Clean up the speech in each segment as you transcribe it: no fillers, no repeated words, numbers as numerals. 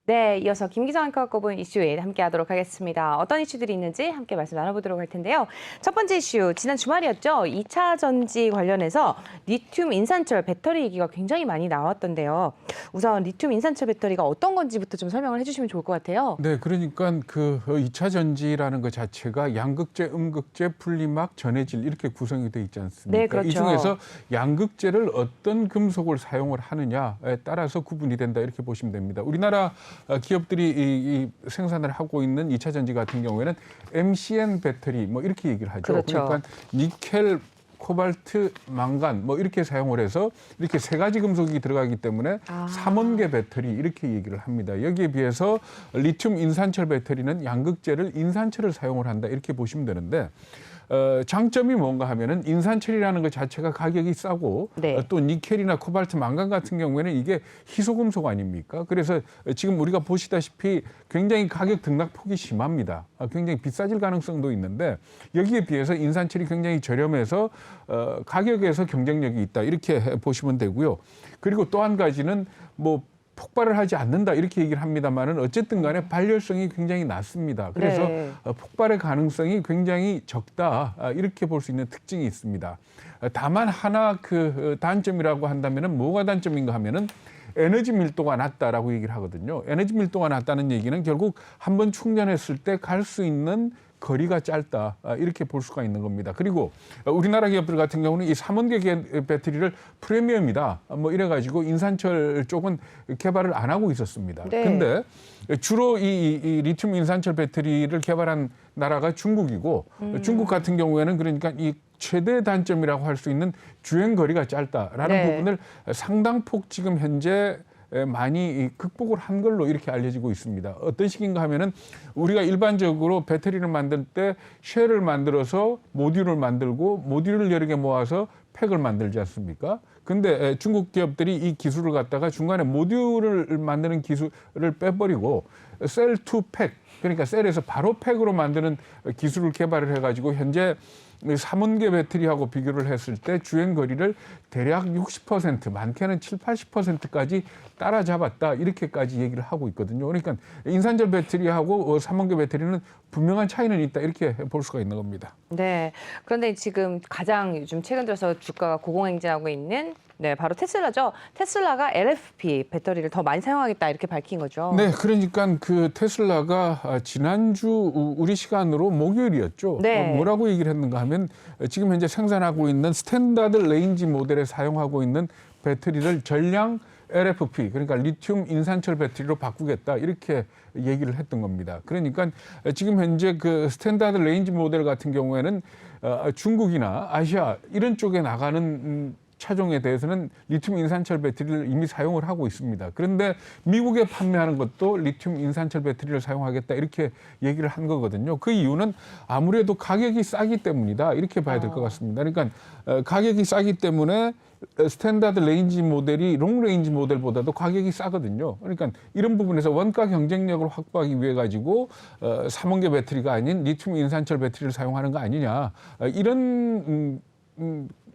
네, 이어서 김기정 앵커가 꼽은 이슈에 함께하도록 하겠습니다. 어떤 이슈들이 있는지 함께 말씀 나눠보도록 할 텐데요. 첫 번째 이슈, 지난 주말이었죠. 2차 전지 관련해서 리튬 인산철 배터리 얘기가 굉장히 많이 나왔던데요. 우선 리튬 인산철 배터리가 어떤 건지부터 좀 설명을 해주시면 좋을 것 같아요. 네, 그러니까 그 2차 전지라는 것 자체가 양극재, 음극재, 분리막, 전해질 이렇게 구성이 돼 있지 않습니까? 네, 그렇죠. 이 중에서 양극재를 어떤 금속을 사용을 하느냐에 따라서 구분이 된다 이렇게 보시면 됩니다. 우리나라 기업들이 이 생산을 하고 있는 2차 전지 같은 경우에는 MCN 배터리 뭐 이렇게 얘기를 하죠. 그렇죠. 그러니까 니켈, 코발트, 망간 뭐 이렇게 사용을 해서 이렇게 세 가지 금속이 들어가기 때문에 삼원계 배터리 이렇게 얘기를 합니다. 여기에 비해서 리튬 인산철 배터리는 양극재를 인산철을 사용을 한다 이렇게 보시면 되는데 장점이 뭔가 하면은 인산철이라는 것 자체가 가격이 싸고 네. 또 니켈이나 코발트, 망간 같은 경우에는 이게 희소금속 아닙니까? 그래서 지금 우리가 보시다시피 굉장히 가격 등락폭이 심합니다. 굉장히 비싸질 가능성도 있는데 여기에 비해서 인산철이 굉장히 저렴해서 가격에서 경쟁력이 있다 이렇게 보시면 되고요. 그리고 또 한 가지는 뭐 폭발을 하지 않는다 이렇게 얘기를 합니다만은 어쨌든 간에 발열성이 굉장히 낮습니다. 그래서 네. 폭발의 가능성이 굉장히 적다 이렇게 볼 수 있는 특징이 있습니다. 다만 하나 그 단점이라고 한다면은 뭐가 단점인가 하면은 에너지 밀도가 낮다라고 얘기를 하거든요. 에너지 밀도가 낮다는 얘기는 결국 한번 충전했을 때 갈 수 있는 거리가 짧다 이렇게 볼 수가 있는 겁니다. 그리고 우리나라 기업들 같은 경우는 이 삼원계 배터리를 프리미엄이다 뭐 이래가지고 인산철 쪽은 개발을 안 하고 있었습니다. 네. 근데 주로 이 리튬 인산철 배터리를 개발한 나라가 중국이고 중국 같은 경우에는 그러니까 이 최대 단점이라고 할 수 있는 주행 거리가 짧다라는 네. 부분을 상당폭 지금 현재 많이 극복을 한 걸로 이렇게 알려지고 있습니다. 어떤 식인가 하면은 우리가 일반적으로 배터리를 만들 때 쉘을 만들어서 모듈을 만들고 모듈을 여러 개 모아서 팩을 만들지 않습니까? 근데 중국 기업들이 이 기술을 갖다가 중간에 모듈을 만드는 기술을 빼버리고 셀 투 팩, 그러니까 셀에서 바로 팩으로 만드는 기술을 개발을 해가지고 현재 삼원계 배터리하고 비교를 했을 때 주행 거리를 대략 60%, 많게는 70~80%까지 따라잡았다 이렇게까지 얘기를 하고 있거든요. 그러니까 인산철 배터리하고 삼원계 배터리는 분명한 차이는 있다 이렇게 볼 수가 있는 겁니다. 네. 그런데 지금 가장 요즘 최근 들어서 주가가 고공행진하고 있는 바로 테슬라죠. 테슬라가 LFP 배터리를 더 많이 사용하겠다 이렇게 밝힌 거죠. 네, 그러니까 그 테슬라가 지난주 우리 시간으로 목요일이었죠. 네. 뭐라고 얘기를 했는가 하면 지금 현재 생산하고 있는 스탠다드 레인지 모델에 사용하고 있는 배터리를 전량 LFP, 그러니까 리튬 인산철 배터리로 바꾸겠다 이렇게 얘기를 했던 겁니다. 그러니까 지금 현재 그 스탠다드 레인지 모델 같은 경우에는 중국이나 아시아 이런 쪽에 나가는 차종에 대해서는 리튬 인산철 배터리를 이미 사용을 하고 있습니다. 그런데 미국에 판매하는 것도 리튬 인산철 배터리를 사용하겠다 이렇게 얘기를 한 거거든요. 그 이유는 아무래도 가격이 싸기 때문이다 이렇게 봐야 될 것 같습니다. 그러니까 가격이 싸기 때문에 스탠다드 레인지 모델이 롱 레인지 모델보다도 가격이 싸거든요. 그러니까 이런 부분에서 원가 경쟁력을 확보하기 위해 가지고 삼원계 배터리가 아닌 리튬 인산철 배터리를 사용하는 거 아니냐 이런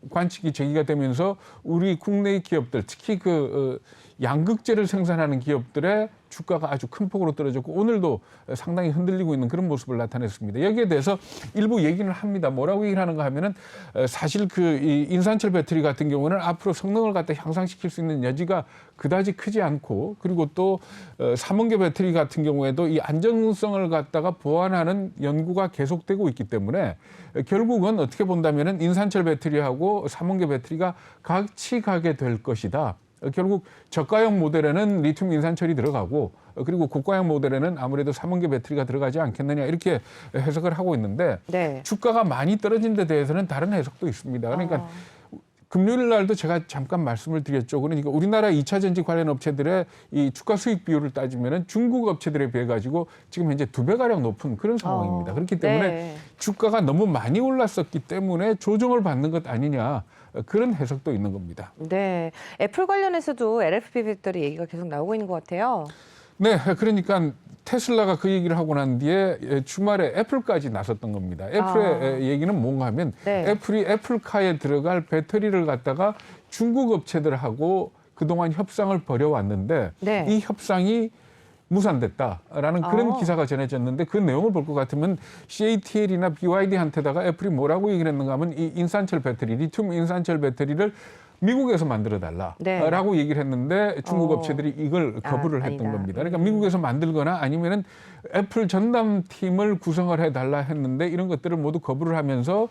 관측이 제기가 되면서 우리 국내 기업들 특히 그 양극재를 생산하는 기업들의 주가가 아주 큰 폭으로 떨어졌고 오늘도 상당히 흔들리고 있는 그런 모습을 나타냈습니다. 여기에 대해서 일부 얘기를 합니다. 뭐라고 얘기를 하는가 하면은 사실 그 이 인산철 배터리 같은 경우는 앞으로 성능을 갖다 향상시킬 수 있는 여지가 그다지 크지 않고 그리고 또 삼원계 배터리 같은 경우에도 이 안정성을 갖다가 보완하는 연구가 계속되고 있기 때문에 결국은 어떻게 본다면은 인산철 배터리하고 삼원계 배터리가 같이 가게 될 것이다. 결국 저가형 모델에는 리튬 인산철이 들어가고 그리고 고가형 모델에는 아무래도 삼원계 배터리가 들어가지 않겠느냐 이렇게 해석을 하고 있는데 네. 주가가 많이 떨어진 데 대해서는 다른 해석도 있습니다. 그러니까 금요일 날도 제가 잠깐 말씀을 드렸죠. 그러니까 우리나라 2차 전지 관련 업체들의 이 주가 수익 비율을 따지면은 중국 업체들에 비해 가지고 지금 현재 2배가량 높은 그런 상황입니다. 그렇기 때문에 네. 주가가 너무 많이 올랐었기 때문에 조정을 받는 것 아니냐. 그런 해석도 있는 겁니다. 네. 애플 관련해서도 LFP 배터리 얘기가 계속 나오고 있는 것 같아요. 네, 그러니까 테슬라가 그 얘기를 하고 난 뒤에 주말에 애플까지 나섰던 겁니다. 애플의 얘기는 뭔가 하면 네. 애플이 애플카에 들어갈 배터리를 갖다가 중국 업체들하고 그동안 협상을 벌여왔는데 네. 이 협상이 무산됐다라는 그런 기사가 전해졌는데 그 내용을 볼 것 같으면 CATL이나 BYD한테다가 애플이 뭐라고 얘기를 했는가 하면 이 인산철 배터리, 리튬 인산철 배터리를 미국에서 만들어 달라라고 얘기를 했는데 중국 업체들이 이걸 거부를 했던 아니다. 겁니다. 그러니까 미국에서 만들거나 아니면은 애플 전담팀을 구성을 해달라 했는데 이런 것들을 모두 거부를 하면서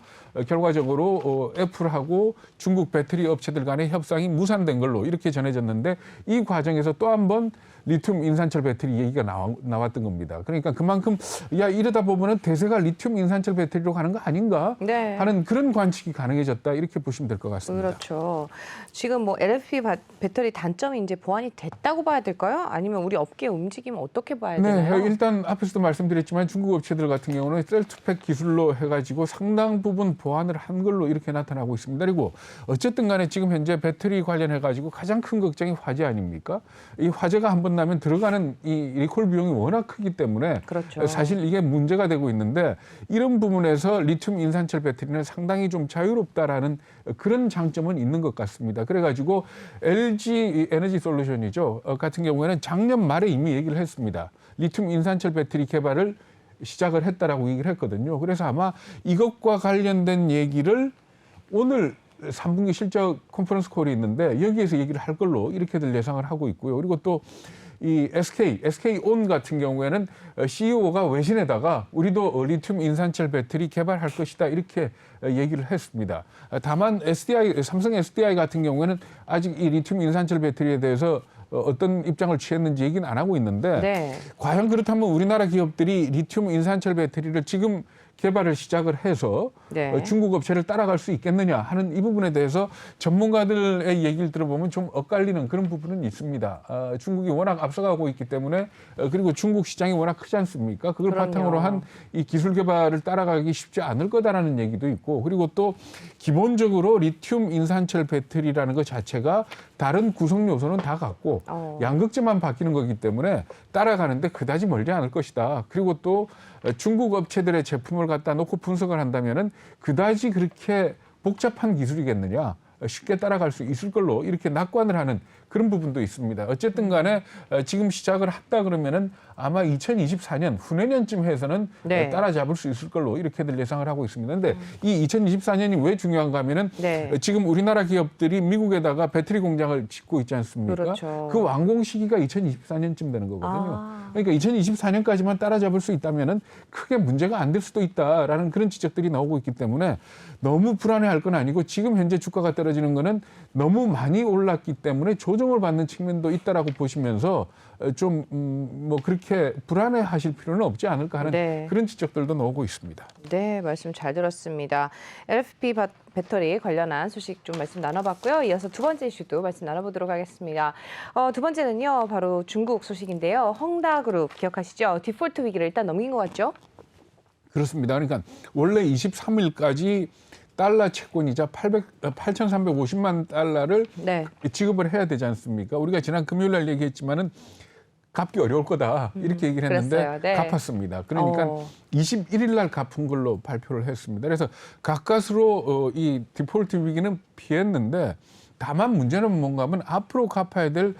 결과적으로 애플하고 중국 배터리 업체들 간의 협상이 무산된 걸로 이렇게 전해졌는데 이 과정에서 또 한 번 리튬 인산철 배터리 얘기가 나왔던 겁니다. 그러니까 그만큼 야 이러다 보면은 대세가 리튬 인산철 배터리로 가는 거 아닌가 하는 그런 관측이 가능해졌다 이렇게 보시면 될 것 같습니다. 그렇죠. 지금 뭐 LFP 배터리 단점이 이제 보완이 됐다고 봐야 될까요? 아니면 우리 업계 움직임은 어떻게 봐야 되나요? 네, 일단 앞에서도 말씀드렸지만 중국 업체들 같은 경우는 셀투팩 기술로 해가지고 상당 부분 보완을 한 걸로 이렇게 나타나고 있습니다. 그리고 어쨌든 간에 지금 현재 배터리 관련해가지고 가장 큰 걱정이 화재 아닙니까? 이 화재가 한 번 나면 들어가는 이 리콜 비용이 워낙 크기 때문에 그렇죠. 사실 이게 문제가 되고 있는데 이런 부분에서 리튬 인산철 배터리는 상당히 좀 자유롭다라는 그런 장점은 있는 것 같습니다. 그래가지고 LG 에너지 솔루션이죠. 같은 경우에는 작년 말에 이미 얘기를 했습니다. 리튬 인산철 배터리 개발을 시작을 했다라고 얘기를 했거든요. 그래서 아마 이것과 관련된 얘기를 오늘 3분기 실적 컨퍼런스 콜이 있는데 여기에서 얘기를 할 걸로 이렇게들 예상을 하고 있고요. 그리고 또 이 SK온 같은 경우에는 CEO가 외신에다가 우리도 리튬 인산철 배터리 개발할 것이다 이렇게 얘기를 했습니다. 다만 삼성 SDI 같은 경우에는 아직 이 리튬 인산철 배터리에 대해서 어떤 입장을 취했는지 얘기는 안 하고 있는데 과연 그렇다면 우리나라 기업들이 리튬 인산철 배터리를 지금 개발을 시작을 해서 중국 업체를 따라갈 수 있겠느냐 하는 이 부분에 대해서 전문가들의 얘기를 들어보면 좀 엇갈리는 그런 부분은 있습니다. 중국이 워낙 앞서가고 있기 때문에 그리고 중국 시장이 워낙 크지 않습니까? 그걸 바탕으로 한 이 기술 개발을 따라가기 쉽지 않을 거다라는 얘기도 있고 그리고 또 기본적으로 리튬 인산철 배터리라는 것 자체가 다른 구성 요소는 다 같고 양극재만 바뀌는 거기 때문에 따라가는데 그다지 멀지 않을 것이다. 그리고 또 중국 업체들의 제품을 갖다 놓고 분석을 한다면은 그다지 그렇게 복잡한 기술이겠느냐. 쉽게 따라갈 수 있을 걸로 이렇게 낙관을 하는 그런 부분도 있습니다. 어쨌든 간에 지금 시작을 했다 그러면은 아마 2024년 후내년쯤 해서는 따라잡을 수 있을 걸로 이렇게들 예상을 하고 있습니다. 그런데 이 2024년이 왜 중요한가 하면은 지금 우리나라 기업들이 미국에다가 배터리 공장을 짓고 있지 않습니까? 그렇죠. 그 완공 시기가 2024년쯤 되는 거거든요. 그러니까 2024년까지만 따라잡을 수 있다면은 크게 문제가 안 될 수도 있다라는 그런 지적들이 나오고 있기 때문에 너무 불안해할 건 아니고 지금 현재 주가가 떨어지는 거는 너무 많이 올랐기 때문에 조정을 받는 측면도 있다라고 보시면서 좀 뭐 그렇게 불안해하실 필요는 없지 않을까 하는 그런 지적들도 나오고 있습니다. 네, 말씀 잘 들었습니다. LFP 배터리 관련한 소식 좀 말씀 나눠봤고요. 이어서 두 번째 이슈도 말씀 나눠보도록 하겠습니다. 두 번째는요, 바로 중국 소식인데요. 헝다그룹 기억하시죠? 디폴트 위기를 일단 넘긴 것 같죠? 그렇습니다. 그러니까 원래 23일까지 달러 채권이자 8,350만 달러를 지급을 해야 되지 않습니까? 우리가 지난 금요일 날 얘기했지만은 갚기 어려울 거다 이렇게 얘기를 했는데 갚았습니다. 그러니까 21일 날 갚은 걸로 발표를 했습니다. 그래서 가까스로 이 디폴트 위기는 피했는데 다만 문제는 뭔가 하면 앞으로 갚아야 될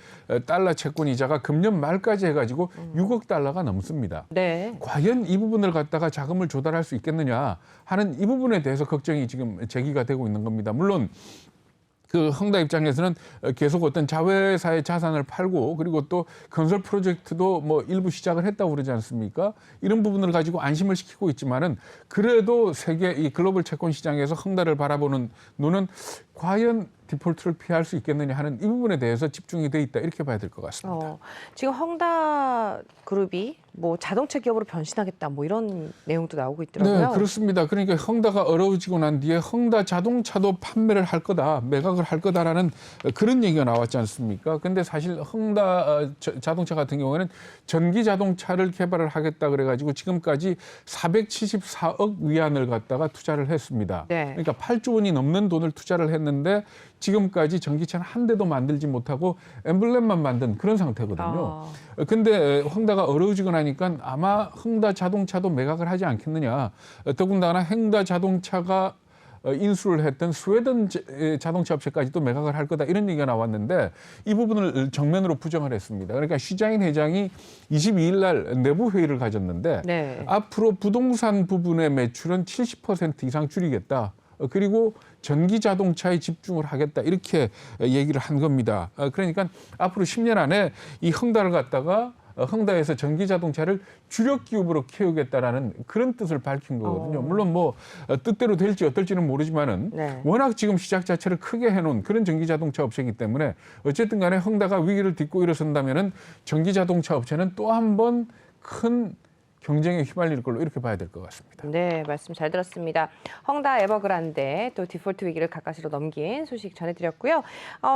달러 채권 이자가 금년 말까지 해가지고 6억 달러가 넘습니다. 과연 이 부분을 갖다가 자금을 조달할 수 있겠느냐 하는 이 부분에 대해서 걱정이 지금 제기가 되고 있는 겁니다. 물론 그 헝다 입장에서는 계속 어떤 자회사의 자산을 팔고 그리고 또 건설 프로젝트도 뭐 일부 시작을 했다고 그러지 않습니까? 이런 부분을 가지고 안심을 시키고 있지만은 그래도 세계 이 글로벌 채권 시장에서 헝다를 바라보는 눈은 과연 디폴트를 피할 수 있겠느냐 하는 이 부분에 대해서 집중이 돼 있다 이렇게 봐야 될 것 같습니다. 지금 헝다 그룹이 뭐 자동차 기업으로 변신하겠다 뭐 이런 내용도 나오고 있더라고요. 네, 그렇습니다. 그러니까 헝다가 어려워지고 난 뒤에 헝다 자동차도 판매를 할 거다, 매각을 할 거다라는 그런 얘기가 나왔지 않습니까? 근데 사실 헝다 자동차 같은 경우에는 전기 자동차를 개발을 하겠다 그래가지고 지금까지 474억 위안을 갖다가 투자를 했습니다. 그러니까 8조 원이 넘는 돈을 투자를 했는데 지금까지 전기차는 한 대도 만들지 못하고 엠블렘만 만든 그런 상태거든요. 근데 헝다가 어려워지고 나니까 아마 헝다 자동차도 매각을 하지 않겠느냐. 더군다나 헝다 자동차가 인수를 했던 스웨덴 자동차 업체까지도 매각을 할 거다 이런 얘기가 나왔는데 이 부분을 정면으로 부정을 했습니다. 그러니까 시자인 회장이 22일 날 내부 회의를 가졌는데 네. 앞으로 부동산 부분의 매출은 70% 이상 줄이겠다. 그리고 전기 자동차에 집중을 하겠다 이렇게 얘기를 한 겁니다. 그러니까 앞으로 10년 안에 이 헝다를 갖다가 헝다에서 전기 자동차를 주력 기업으로 키우겠다라는 그런 뜻을 밝힌 거거든요. 물론 뭐 뜻대로 될지 어떨지는 모르지만은 네. 워낙 지금 시작 자체를 크게 해놓은 그런 전기 자동차 업체이기 때문에 어쨌든 간에 헝다가 위기를 딛고 일어선다면은 전기 자동차 업체는 또 한 번 큰 경쟁에 휘말릴 걸로 이렇게 봐야 될 것 같습니다. 네, 말씀 잘 들었습니다. 헝다 에버그란데 또 디폴트 위기를 가까스로 넘긴 소식 전해드렸고요.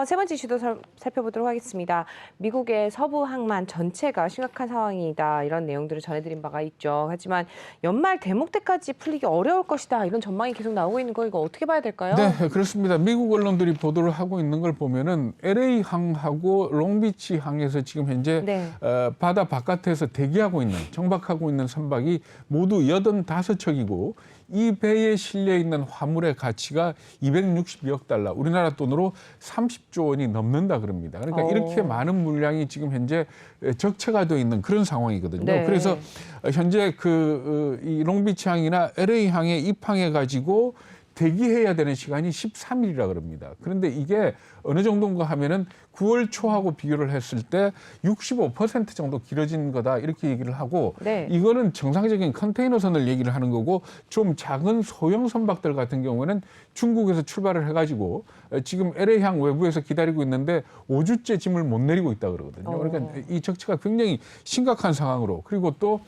세 번째 이슈도 살펴보도록 하겠습니다. 미국의 서부 항만 전체가 심각한 상황이다 이런 내용들을 전해드린 바가 있죠. 하지만 연말 대목 때까지 풀리기 어려울 것이다 이런 전망이 계속 나오고 있는 거 이거 어떻게 봐야 될까요? 네, 그렇습니다. 미국 언론들이 보도를 하고 있는 걸 보면은 LA 항하고 롱비치 항에서 지금 현재 네. 바다 바깥에서 대기하고 있는 정박하고 있는 선박이 모두 85척이고 이 배에 실려 있는 화물의 가치가 262억 달러, 우리나라 돈으로 30조 원이 넘는다 그럽니다. 그러니까 이렇게 많은 물량이 지금 현재 적체가 되어 있는 그런 상황이거든요. 네. 그래서 현재 이 롱비치 항이나 LA 항에 입항해 가지고 대기해야 되는 시간이 13일이라 그럽니다. 그런데 이게 어느 정도인가 하면은 9월 초하고 비교를 했을 때 65% 정도 길어진 거다 이렇게 얘기를 하고 네. 이거는 정상적인 컨테이너선을 얘기를 하는 거고 좀 작은 소형 선박들 같은 경우에는 중국에서 출발을 해가지고 지금 LA항 외부에서 기다리고 있는데 5주째 짐을 못 내리고 있다 그러거든요. 그러니까 이 적체가 굉장히 심각한 상황으로 그리고 또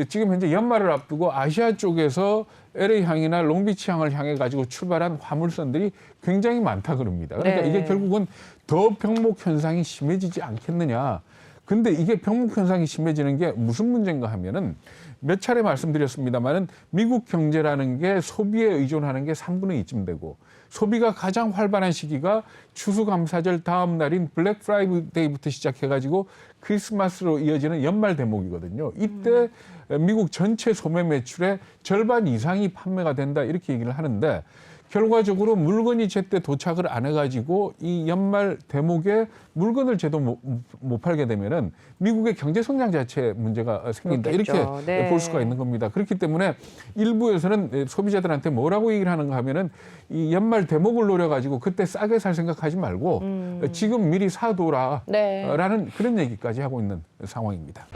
지금 현재 연말을 앞두고 아시아 쪽에서 LA항이나 롱비치항을 향해 가지고 출발한 화물선들이 굉장히 많다 그럽니다. 그러니까 네. 이게 결국은 더 병목 현상이 심해지지 않겠느냐. 근데 이게 병목 현상이 심해지는 게 무슨 문제인가 하면은 몇 차례 말씀드렸습니다만은 미국 경제라는 게 소비에 의존하는 게 3분의 2쯤 되고 소비가 가장 활발한 시기가 추수감사절 다음 날인 블랙 프라이데이부터 시작해가지고 크리스마스로 이어지는 연말 대목이거든요. 이때 미국 전체 소매 매출의 절반 이상이 판매가 된다 이렇게 얘기를 하는데 결과적으로 물건이 제때 도착을 안 해가지고 이 연말 대목에 물건을 제대로 못 팔게 되면은 미국의 경제 성장 자체에 문제가 생긴다. 그렇겠죠. 이렇게 네. 볼 수가 있는 겁니다. 그렇기 때문에 일부에서는 소비자들한테 뭐라고 얘기를 하는가 하면은 이 연말 대목을 노려가지고 그때 싸게 살 생각하지 말고 지금 미리 사둬라. 네. 라는 그런 얘기까지 하고 있는 상황입니다.